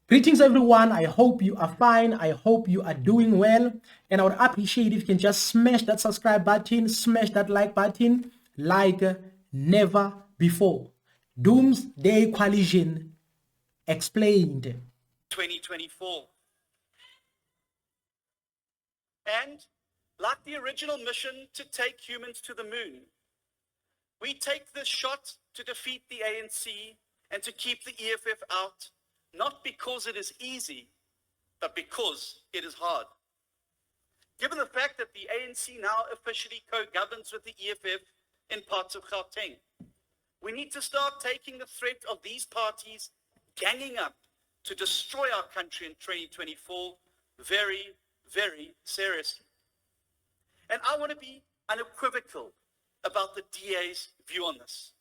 Greetings everyone, I hope you are fine, I hope you are doing well, and I would appreciate if you can just smash that subscribe button, smash that like button like never before. Doomsday Coalition explained. 2024. And like the original mission to take humans to the moon, we take this shot to defeat the ANC and to keep the EFF out, not because it is easy, but because it is hard. Given the fact that the ANC now officially co-governs with the EFF in parts of Gauteng, we need to start taking the threat of these parties ganging up to destroy our country in 2024 very, very seriously. And I want to be unequivocal about the DA's view on this.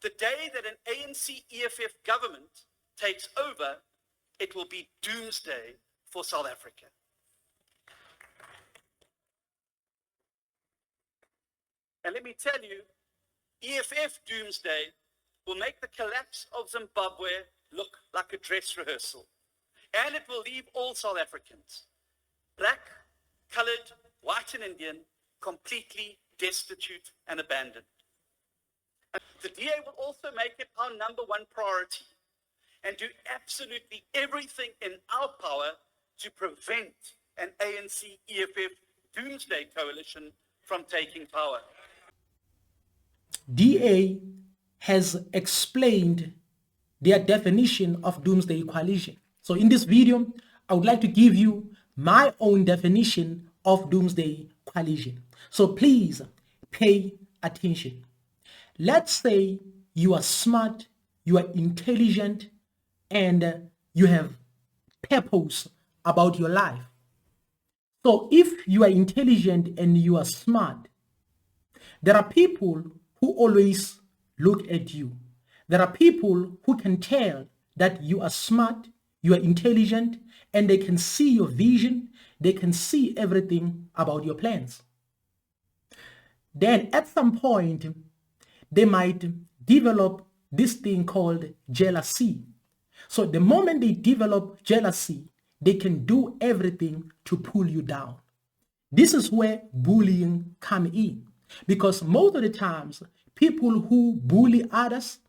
The day that an ANC-EFF government takes over, it will be doomsday for South Africa. And let me tell you, EFF doomsday will make the collapse of Zimbabwe look like a dress rehearsal. And it will leave all South Africans, black, colored, white and Indian, completely destitute and abandoned. And the DA will also make it our #1 priority and do absolutely everything in our power to prevent an ANC-EFF Doomsday Coalition from taking power. DA has explained their definition of Doomsday Coalition. So in this video, I would like to give you my own definition of Doomsday Coalition. So please pay attention. Let's say you are smart, you are intelligent, and you have purpose about your life. So if you are intelligent and you are smart, there are people who always look at you. There are people who can tell that you are smart, you are intelligent, and they can see your vision, they can see everything about your plans. Then at some point, they might develop this thing called jealousy. So the moment they develop jealousy, they can do everything to pull you down. This is where bullying comes in, because most of the times people who bully others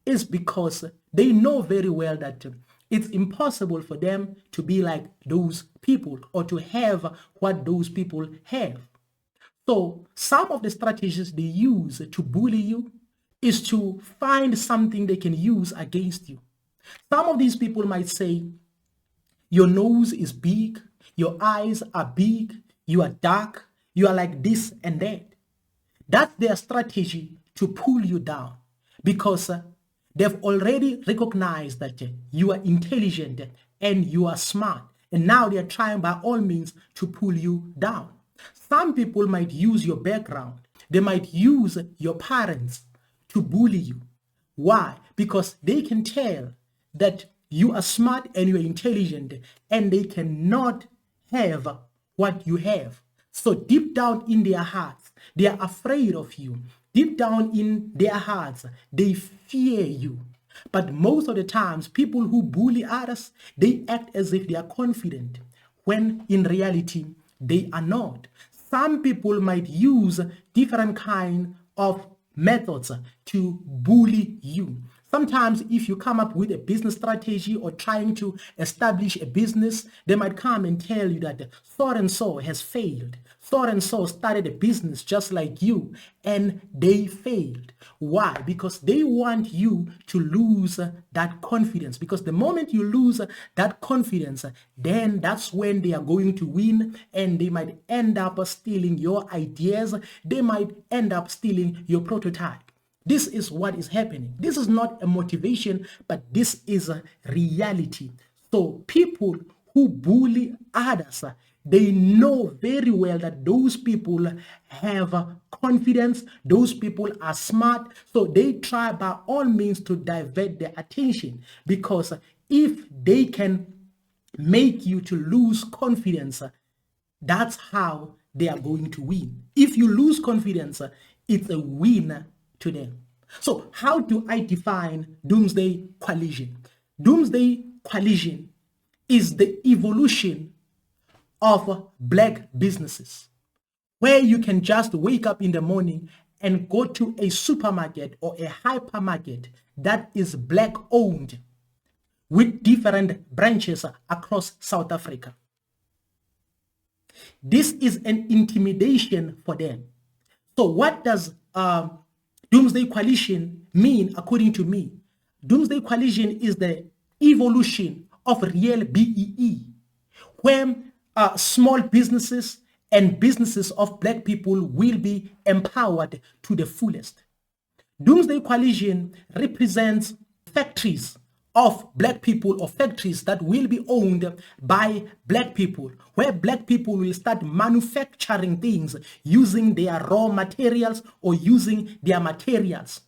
is because they know very well that it's impossible for them to be like those people or to have what those people have. So some of the strategies they use to bully you is to find something they can use against you. Some of these people might say, your nose is big, your eyes are big, you are dark, you are like this and that. That's their strategy to pull you down, because they've already recognized that you are intelligent and you are smart. And now they are trying by all means to pull you down. Some people might use your background. They might use your parents to bully you. Why? Because they can tell that you are smart and you are intelligent, and they cannot have what you have. So deep down in their hearts, they are afraid of you. Deep down in their hearts, they fear you. But most of the times, people who bully others, they act as if they are confident, when in reality, they are not. Some people might use different kind of methods to bully you. Sometimes if you come up with a business strategy or trying to establish a business, they might come and tell you that so and so has failed. So and so started a business just like you and they failed. Why? Because they want you to lose that confidence. Because the moment you lose that confidence, then that's when they are going to win, and they might end up stealing your ideas. They might end up stealing your prototype. This is what is happening. This is not a motivation, but this is a reality. So people who bully others, they know very well that those people have confidence, those people are smart, so they try by all means to divert their attention, because if they can make you to lose confidence, that's how they are going to win. If you lose confidence, it's a win to them. So how do I define Doomsday Coalition? Doomsday Coalition is the evolution of black businesses, where you can just wake up in the morning and go to a supermarket or a hypermarket that is black owned with different branches across South Africa. This is an intimidation for them. So what does Doomsday Coalition mean according to me? Doomsday Coalition is the evolution of real BEE, where small businesses and businesses of black people will be empowered to the fullest. Doomsday Coalition represents factories of black people, or factories that will be owned by black people, where black people will start manufacturing things using their raw materials or using their materials.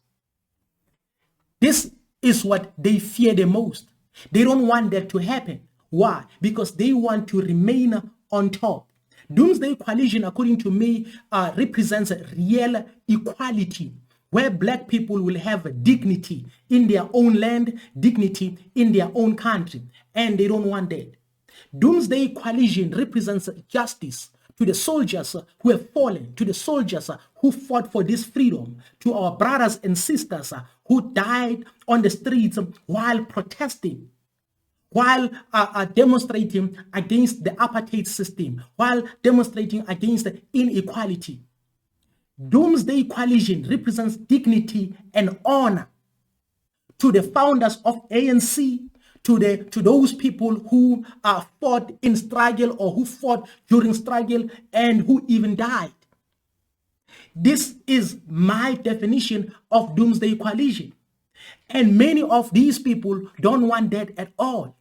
This is what they fear the most. They don't want that to happen. Why? Because they want to remain on top. Doomsday Coalition, according to me, represents real equality, where black people will have dignity in their own land, dignity in their own country, and they don't want that. Doomsday Coalition represents justice to the soldiers who have fallen, to the soldiers who fought for this freedom, to our brothers and sisters who died on the streets while protesting, while demonstrating against the apartheid system, while demonstrating against inequality. Doomsday Coalition represents dignity and honor to the founders of ANC, to those people who fought in struggle or who fought during struggle and who even died. This is my definition of Doomsday Coalition. And many of these people don't want that at all,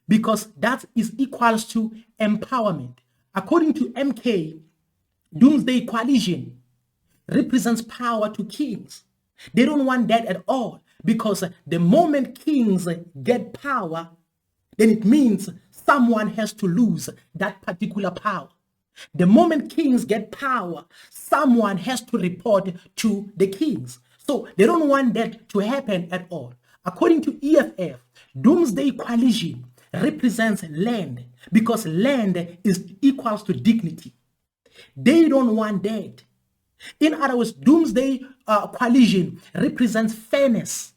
because that is equals to empowerment. According to MK, Doomsday Coalition represents power to kings. They don't want that at all, because the moment kings get power, then it means someone has to lose that particular power. The moment kings get power, someone has to report to the kings. So they don't want that to happen at all. According to EFF, Doomsday Coalition represents land, because land is equals to dignity. They don't want that. In other words, Doomsday Coalition represents fairness.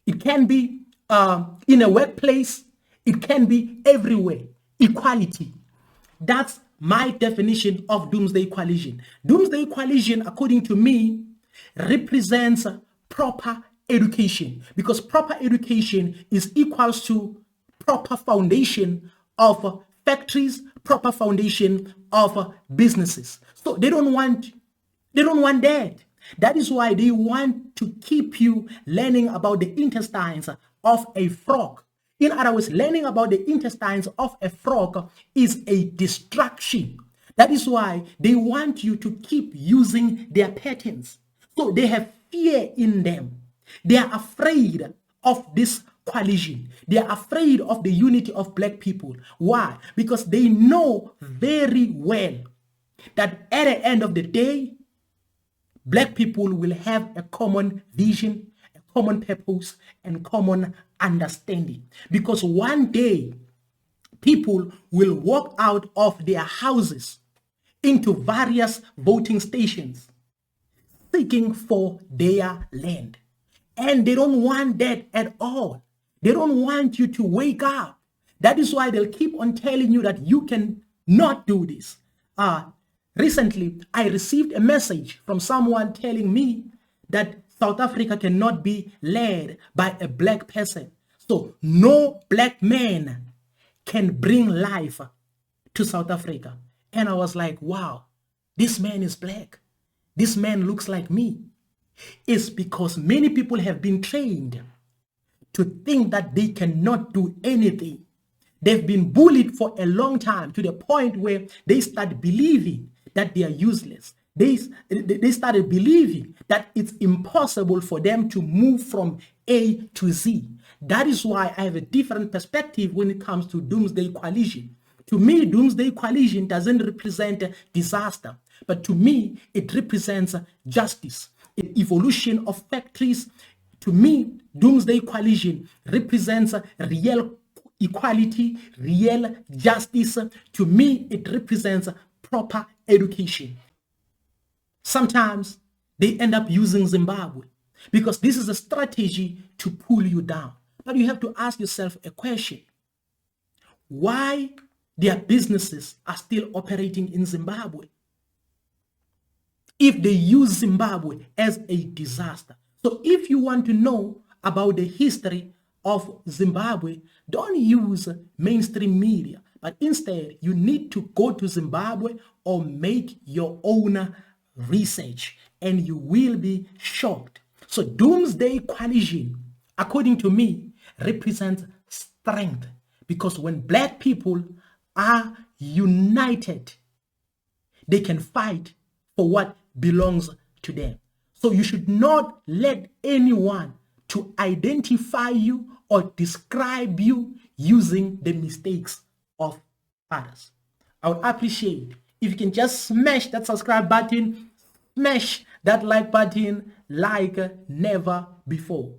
It can be in a workplace, it can be everywhere. Equality. That's my definition of Doomsday Coalition. Doomsday Coalition, according to me, represents proper education, because proper education is equals to proper foundation of factories, proper foundation of businesses. So they don't want that. That is why they want to keep you learning about the intestines of a frog. In other words, learning about the intestines of a frog is a distraction. That is why they want you to keep using their patterns. So they have fear in them. They are afraid of this coalition. They are afraid of the unity of black people. Why? Because they know very well that at the end of the day, black people will have a common vision, a common purpose, and common understanding. Because one day, people will walk out of their houses into various voting stations seeking for their land. And they don't want that at all. They don't want you to wake up. That is why they'll keep on telling you that you can not do this. Recently, I received a message from someone telling me that South Africa cannot be led by a black person. So no black man can bring life to South Africa. And I was like, wow, this man is black. This man looks like me. It's because many people have been trained to think that they cannot do anything. They've been bullied for a long time, to the point where they start believing that they are useless. They started believing that it's impossible for them to move from A to Z. That is why I have a different perspective when it comes to Doomsday Coalition. To me, Doomsday Coalition doesn't represent disaster, but to me, it represents justice, an evolution of factories. To me, Doomsday Coalition represents real equality, real justice. To me, it represents proper education. Sometimes they end up using Zimbabwe because this is a strategy to pull you down. But you have to ask yourself a question. Why their businesses are still operating in Zimbabwe if they use Zimbabwe as a disaster? So if you want to know about the history of Zimbabwe, don't use mainstream media, but instead you need to go to Zimbabwe or make your own research, and you will be shocked. So Doomsday Coalition, according to me, represents strength, because when black people are united, they can fight for what belongs to them. So you should not let anyone to identify you or describe you using the mistakes of others. I would appreciate if you can just smash that subscribe button, smash that like button like never before.